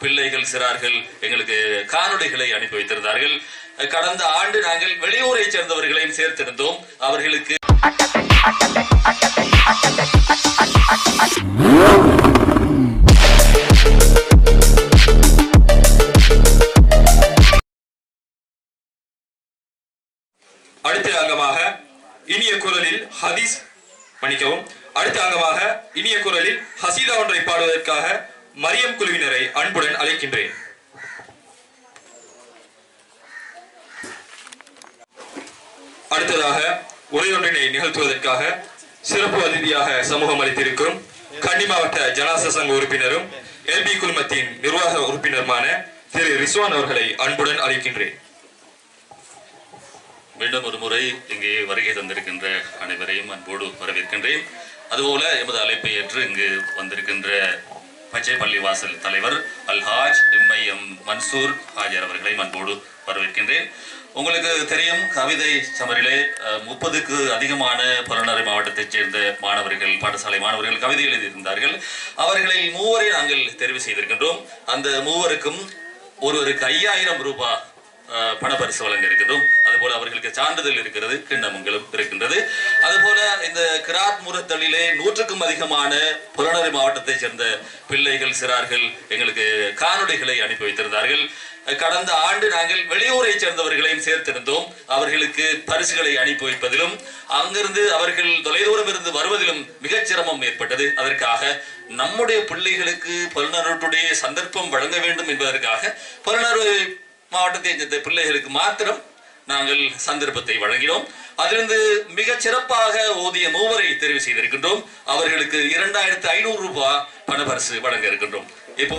பிள்ளைகள் சிறார்கள் எங்களுக்கு காணொளிகளை அனுப்பி வைத்திருந்தார்கள். கடந்த ஆண்டு நாங்கள் வெளியூரை சேர்ந்தவர்களையும் சேர்த்திருந்தோம். அவர்களுக்கு அடுத்த அங்கமாக இனிய குரலில் ஹதீஸ் மன்னிக்கவும் அடுத்த அங்கமாக இனிய குரலில் ஹசீதா ஒன்றை பாடுவதற்காக மரியம் குழுவினரை அன்புடன் அழைக்கின்றேன். அடுத்ததாக உரையொன்றினை நிகழ்த்துவதற்காக சிறப்பு அதிதியாக சமூகம் அளித்திருக்கும் கண்டி மாவட்ட ஜனாச சங்க உறுப்பினரும் எல்பி குழுமத்தின் நிர்வாக உறுப்பினருமான திரு ரிஸ்வான் அவர்களை அன்புடன் அழைக்கின்றேன். மீண்டும் ஒரு முறை இங்கே வருகை தந்திருக்கின்ற அனைவரையும் அன்போடு வரவேற்கின்றேன். அதுபோல எமது அழைப்பை ஏற்று இங்கு வந்திருக்கின்ற பச்சை பள்ளிவாசல் தலைவர் அல்ஹாஜ் எம் மன்சூர் ஹாஜர் அவர்களை அன்போடு வரவேற்கின்றேன். உங்களுக்கு தெரியும், கவிதை சமரிலே 30க்கு அதிகமான புறநகர் மாவட்டத்தைச் சேர்ந்த மாணவர்கள், பாடசாலை மாணவர்கள் கவிதை எழுதியிருந்தார்கள். அவர்களில் 3 நாங்கள் தெரிவு செய்திருக்கின்றோம். அந்த 3க்கும் ஒருவருக்கு 5000 ரூபாய் பணப்பரிசு வழங்க இருக்கின்றோம். அதுபோல அவர்களுக்கு சான்றிதழ் இருக்கிறது, கிண்ணமங்களும் இருக்கின்றது. அதுபோல இந்த கிராத் முரத்தலிலே 100க்கும் அதிகமான புறநகர் மாவட்டத்தை சேர்ந்த பிள்ளைகள் சிறார்கள் எங்களுக்கு காணொளிகளை அனுப்பி வைத்திருந்தார்கள். கடந்த ஆண்டு நாங்கள் வெளியூரை சேர்ந்தவர்களையும் சேர்த்திருந்தோம். அவர்களுக்கு பரிசுகளை அனுப்பி வைப்பதிலும் அங்கிருந்து அவர்கள் தொலைதூரம் இருந்து வருவதிலும் மிகச் சிரமம் ஏற்பட்டது. அதற்காக நம்முடைய பிள்ளைகளுக்கு புறநகருடைய சந்தர்ப்பம் வழங்க வேண்டும் என்பதற்காக புறநகர் மாவட்டத்தை சேர்ந்த பிள்ளைகளுக்கு மாத்திரம் நாங்கள் சந்தர்ப்பத்தை வழங்கினோம். அதிலிருந்து மிக சிறப்பாக ஓதிய 3 தெரிவு செய்திருக்கின்றோம். அவர்களுக்கு 2500 ரூபாய் பணப்பரிசு வழங்க இருக்கின்றோம். இப்போ